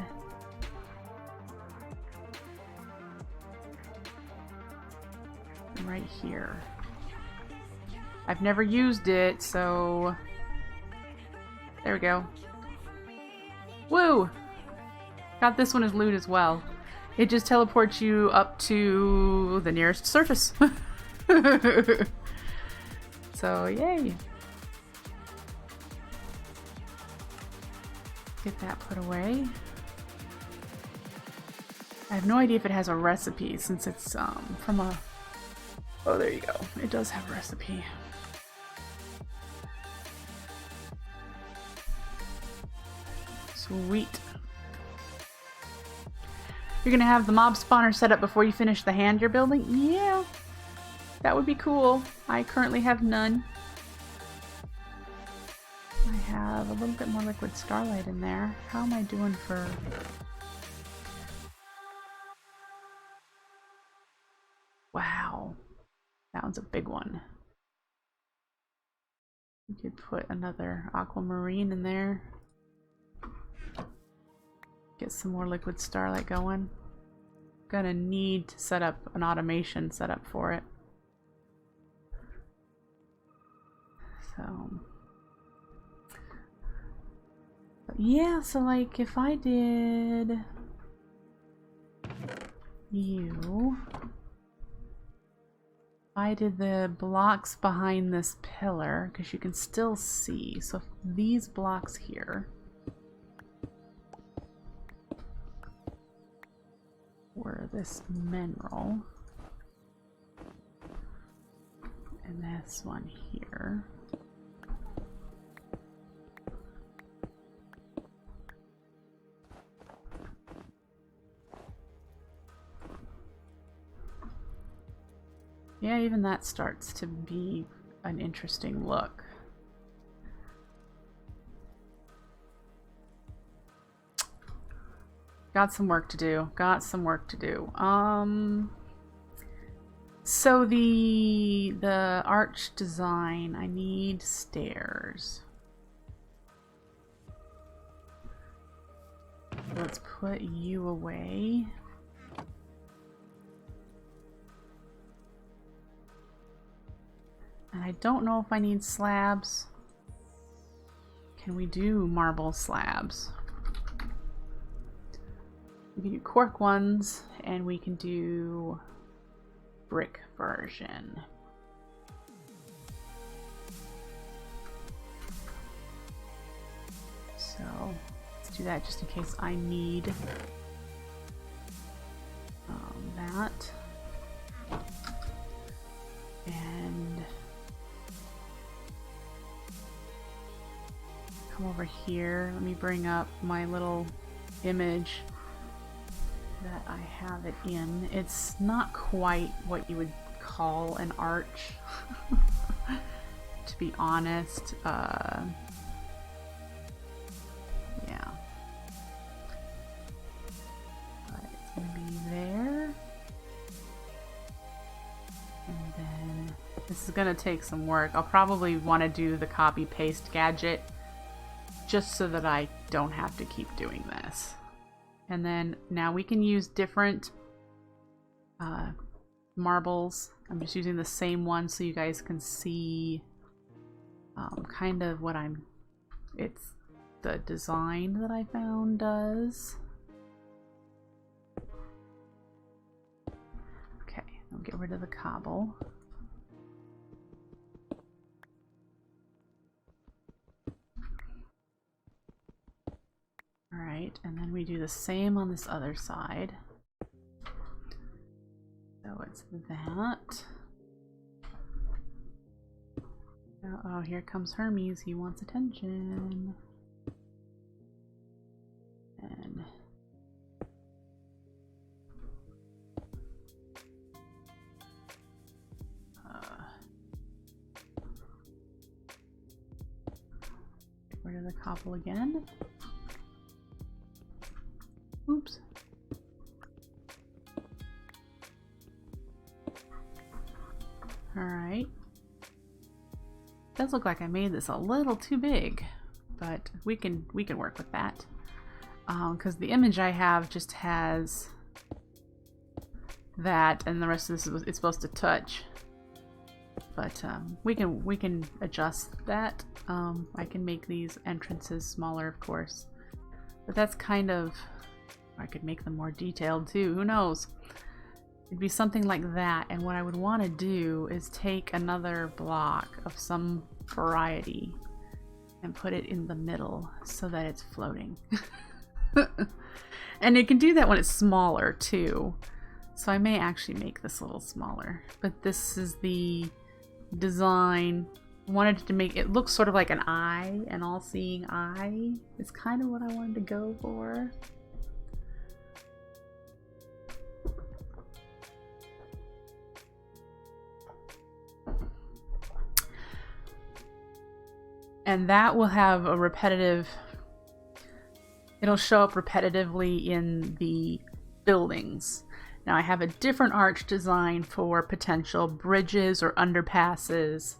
Right here. I've never used it, so there we go. Woo! Got this one as loot as well. It just teleports you up to the nearest surface. So, yay! Get that put away. I have no idea if it has a recipe since it's from a... Oh, there you go. It does have a recipe. Sweet. You're gonna have the mob spawner set up before you finish the hand you're building? Yeah, that would be cool. I currently have none. I have a little bit more liquid starlight in there. How am I doing for... Wow. That one's a big one. You could put another aquamarine in there. Get some more liquid starlight going. Gonna need to set up an automation setup for it. So... But yeah, so like if I did... You... I did the blocks behind this pillar, because you can still see. So if these blocks here were this mineral, and this one here, yeah, even that starts to be an interesting look. Got some work to do. Got some work to do. So the arch design, I need stairs. Let's put you away. And I don't know if I need slabs. Can we do marble slabs? We can do cork ones, and we can do brick version. So let's do that just in case I need that. And come over here. Let me bring up my little image that I have it in. It's not quite what you would call an arch, to be honest. Yeah. But it's gonna be there. And then this is gonna take some work. I'll probably want to do the copy paste gadget just so that I don't have to keep doing this. And then now we can use different marbles. I'm just using the same one so you guys can see kind of what it's the design that I found does. Okay, I'll get rid of the cobble. Alright, and then we do the same on this other side. So it's that. Oh, here comes Hermes. He wants attention. And get rid of the cobble again. Oops. Alright. Does look like I made this a little too big, but we can work with that. Because the image I have just has that, and the rest of this is it's supposed to touch. But we can adjust that. I can make these entrances smaller, of course. But that's kind of, I could make them more detailed too. Who knows? It'd be something like that, and what I would want to do is take another block of some variety and put it in the middle so that it's floating. And it can do that when it's smaller too. So I may actually make this a little smaller. But this is the design. I wanted to make it look sort of like an eye, an all-seeing eye. It's kind of what I wanted to go for. And that will have a repetitive, it'll show up repetitively in the buildings. Now I have a different arch design for potential bridges or underpasses,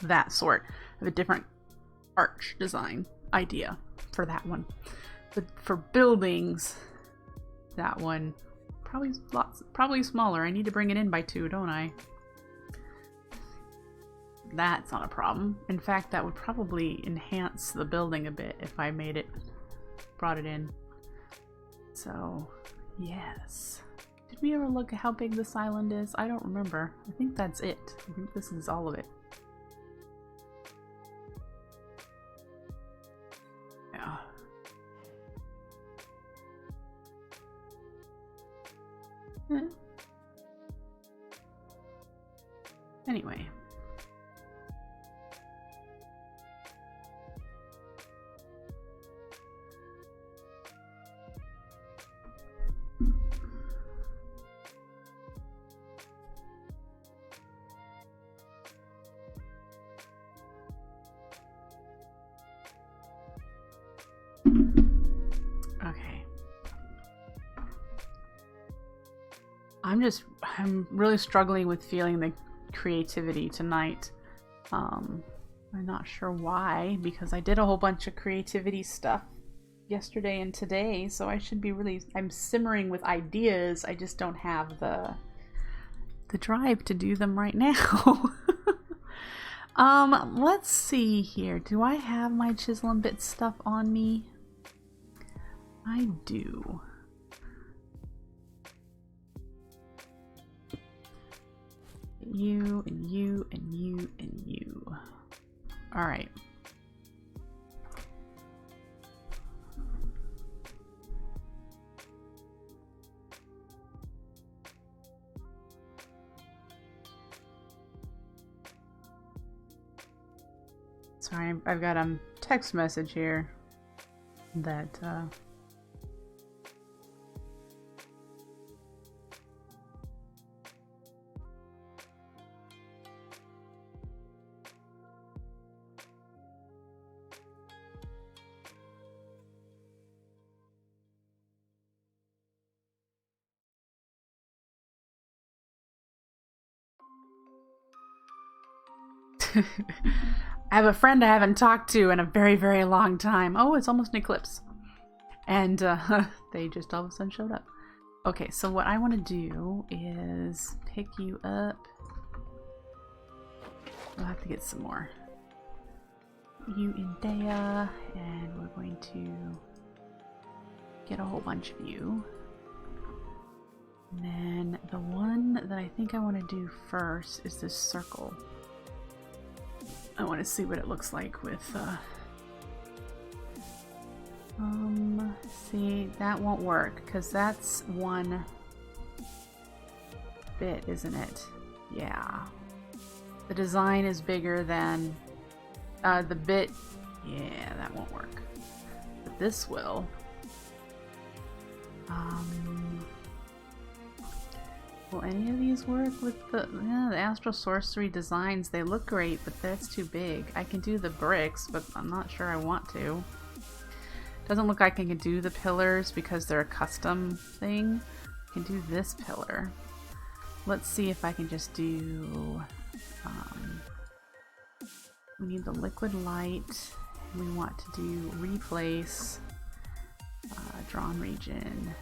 that sort. I have a different arch design idea for that one. But for buildings, that one probably smaller. I need to bring it in by 2, don't I? That's not a problem. In fact, that would probably enhance the building a bit if I made it, brought it in. So, yes. Did we ever look at how big this island is? I don't remember. I think that's it. I think this is all of it. Yeah. Anyway. Okay. I'm really struggling with feeling the creativity tonight. I'm not sure why, because I did a whole bunch of creativity stuff yesterday and today, so I should be I'm simmering with ideas. I just don't have the drive to do them right now. Let's see here. Do I have my chisel and bit stuff on me? I do. You and you and you and you. All right. Sorry, I've got a text message here that I have a friend I haven't talked to in a very, very long time. Oh, it's almost an eclipse. And they just all of a sudden showed up. Okay, so what I want to do is pick you up. We'll have to get some more. you in Dea, and we're going to get a whole bunch of you. And then the one that I think I want to do first is this circle. I want to see what it looks like with see, that won't work because that's one bit, isn't it? Yeah. The design is bigger than the bit. Yeah, that won't work. But this will. Will any of these work with the Astral Sorcery designs? They look great, but that's too big. I can do the bricks, but I'm not sure I want to. Doesn't look like I can do the pillars because they're a custom thing. I can do this pillar. Let's see if I can just do... we need the liquid light. We want to do replace, drawn region.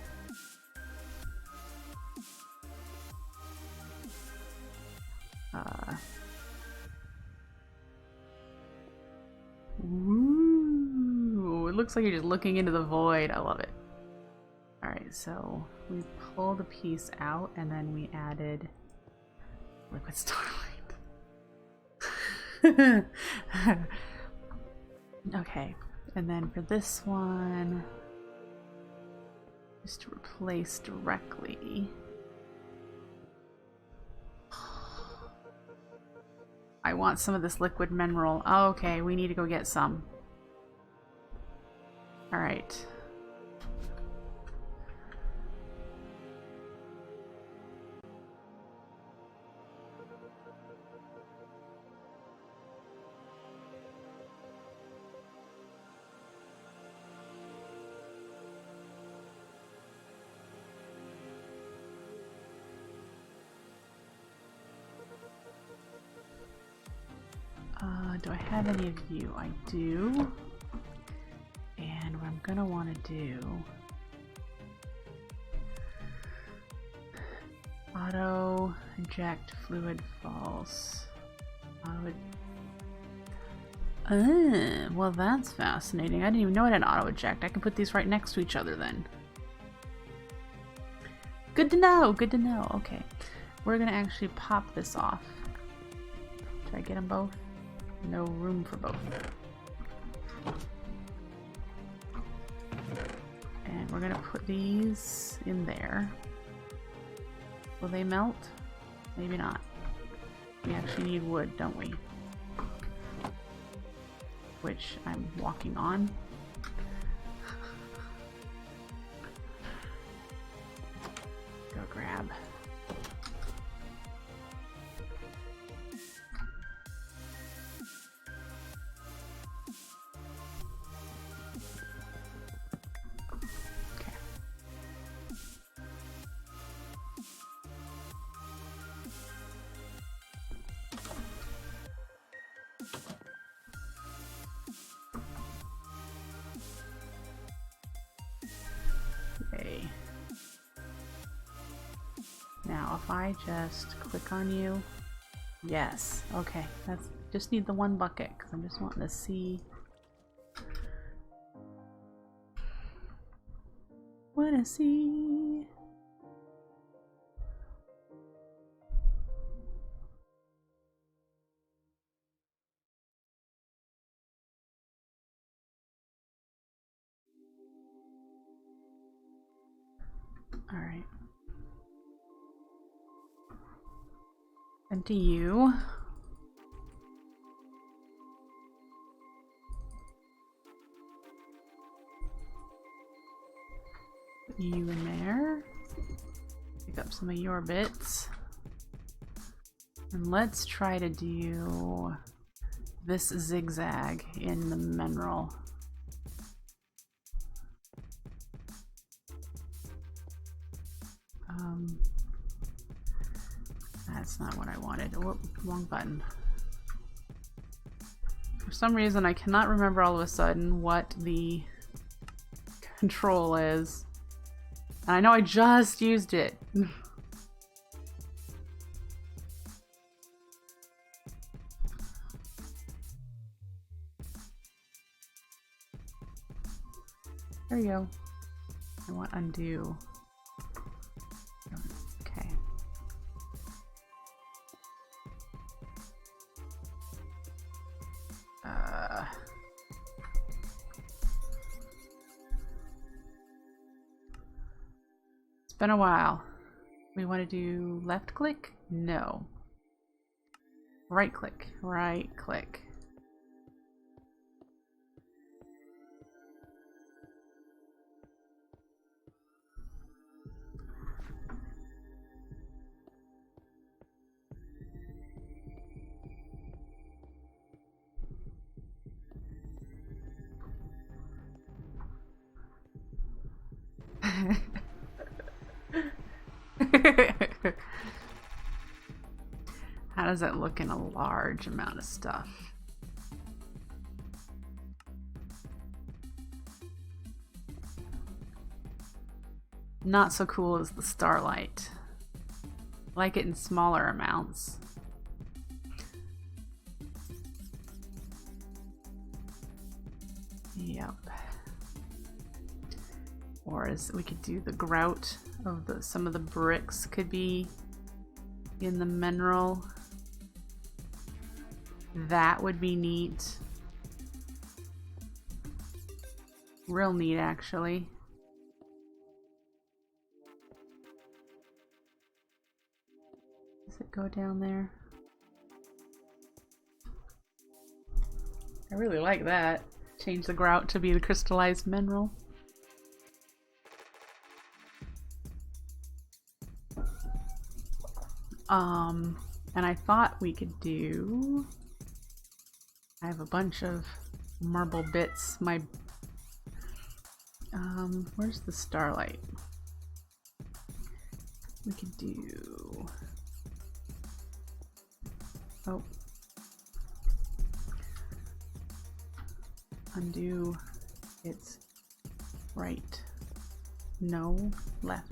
Ooh, it looks like you're just looking into the void. I love it. Alright, so we pulled a piece out and then we added liquid starlight. Okay, and then for this one, just to replace directly. I want some of this liquid mineral. Oh, okay, we need to go get some. Alright. Do I have any of you? I do. And what I'm gonna want to do... auto eject fluid false. Well that's fascinating. I didn't even know it had auto eject. I can put these right next to each other then. Good to know, good to know. Okay. We're gonna actually pop this off. Did I get them both? No room for both. And we're gonna put these in there. Will they melt? Maybe not. We actually need wood, don't we? Which I'm walking on. Go grab. Now if I just click on you, yes, okay, that's just need the one bucket because I'm just wanting to see. Wanna see. All right. And to you. Put you in there. Pick up some of your bits. And let's try to do this zigzag in the mineral. That's not what I wanted. Oh, wrong button. For some reason, I cannot remember all of a sudden what the control is. And I know I just used it. There you go. I want undo. Okay. It's been a while. We want to do left click? No. Right click. Right click. How does that look in a large amount of stuff? Not so cool as the starlight. I like it in smaller amounts. Yep. Or as we could do the grout of some of the bricks could be in the mineral. That would be neat. Real neat, actually. Does it go down there? I really like that. Change the grout to be the crystallized mineral. And I thought we could do... I have a bunch of marble bits. My... where's the starlight? We could do... Oh. Undo. It's right. No, left.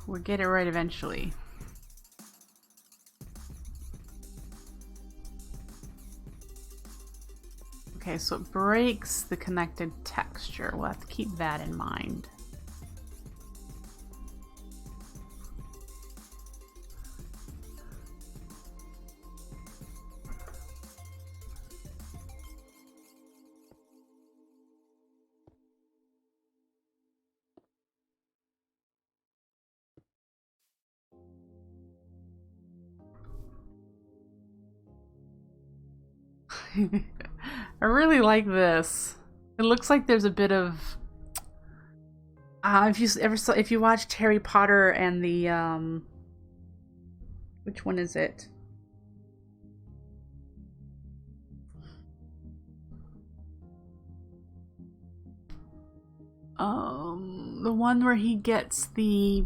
We'll get it right eventually. Okay, so it breaks the connected texture. We'll have to keep that in mind. I really like this. It looks like there's a bit of if you watched Harry Potter and the which one is it? The one where he gets the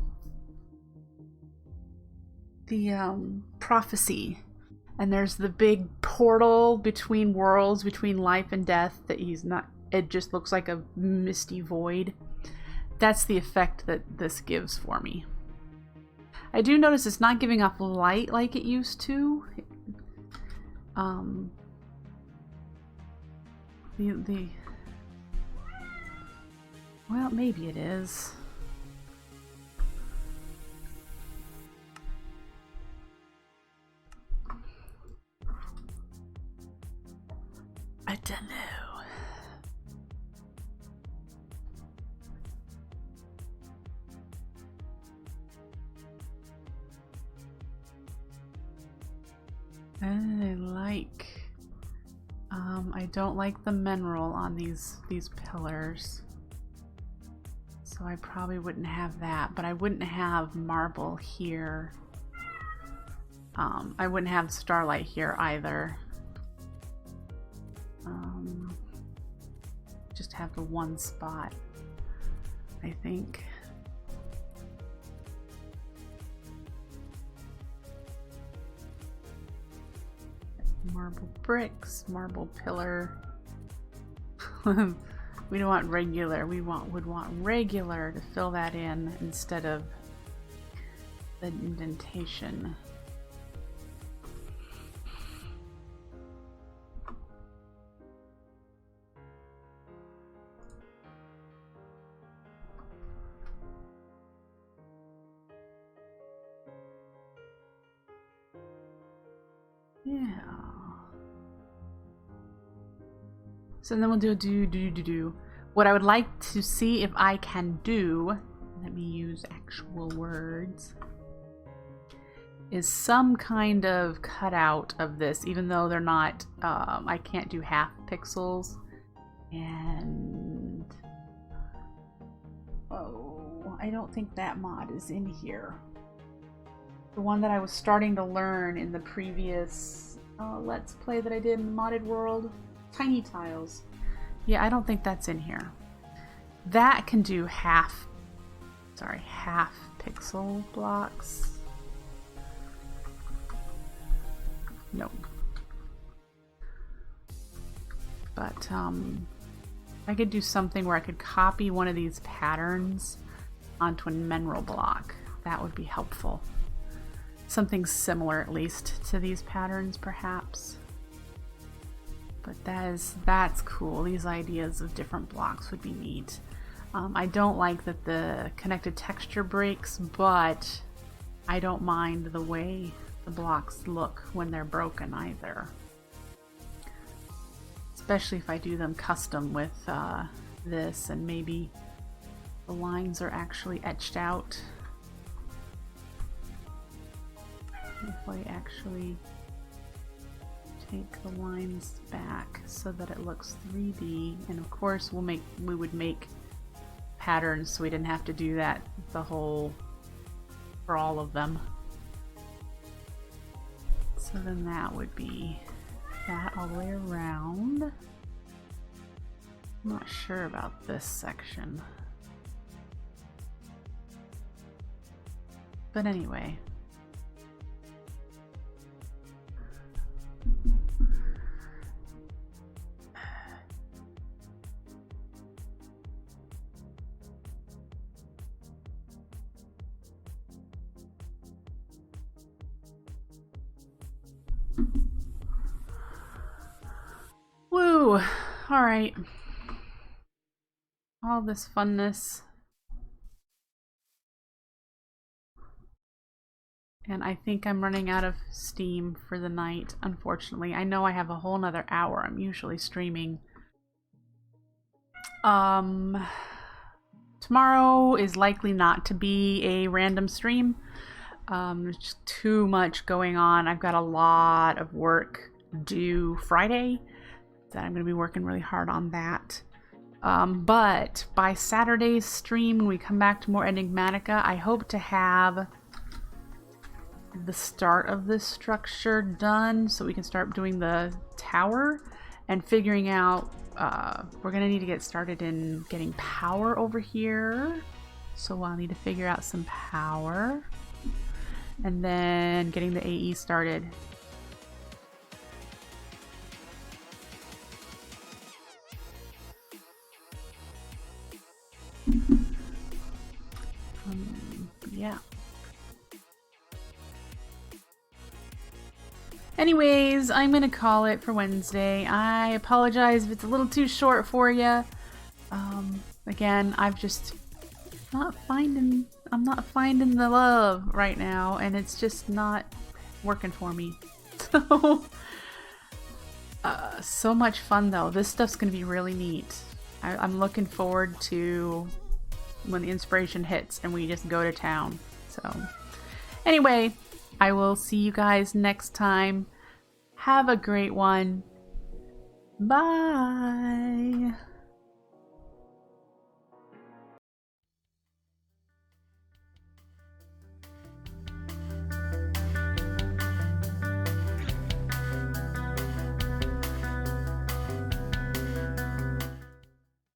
prophecy. And there's the big portal between worlds, between life and death, that he's not... It just looks like a misty void. That's the effect that this gives for me. I do notice it's not giving off light like it used to. Well, maybe it is. I don't know. I like. I don't like the mineral on these pillars, so I probably wouldn't have that. But I wouldn't have marble here. I wouldn't have starlight here either. Just have the one spot, I think. Marble bricks, marble pillar. We don't want regular. We would want regular to fill that in instead of the indentation. Yeah. So then we'll do. What I would like to see if I can do, let me use actual words, is some kind of cutout of this, even though they're not, I can't do half pixels. And, oh, I don't think that mod is in here. The one that I was starting to learn in the previous Let's Play that I did in the modded world. Tiny tiles. Yeah, I don't think that's in here. That can do half pixel blocks. No. But I could do something where I could copy one of these patterns onto a mineral block. That would be helpful. Something similar, at least, to these patterns, perhaps. But that's cool. These ideas of different blocks would be neat. I don't like that the connected texture breaks, but I don't mind the way the blocks look when they're broken either. Especially if I do them custom with this, and maybe the lines are actually etched out. If I actually take the lines back so that it looks 3D, and of course we would make patterns so we didn't have to do that for all of them. So then that would be that all the way around. I'm not sure about this section. But anyway. Woo! Alright. All this funness. And I think I'm running out of steam for the night, unfortunately. I know I have a whole nother hour. I'm usually streaming. Tomorrow is likely not to be a random stream. There's just too much going on. I've got a lot of work due Friday that I'm going to be working really hard on that. But by Saturday's stream, when we come back to more Enigmatica, I hope to have the start of this structure done so we can start doing the tower and figuring out we're gonna need to get started in getting power over here, so I'll need to figure out some power and then getting the AE started. Yeah. Anyways, I'm gonna call it for Wednesday. I apologize if it's a little too short for you. Again, I'm not finding the love right now, and it's just not working for me. So much fun though. This stuff's gonna be really neat. I'm looking forward to when the inspiration hits and we just go to town. So anyway, I will see you guys next time. Have a great one. Bye.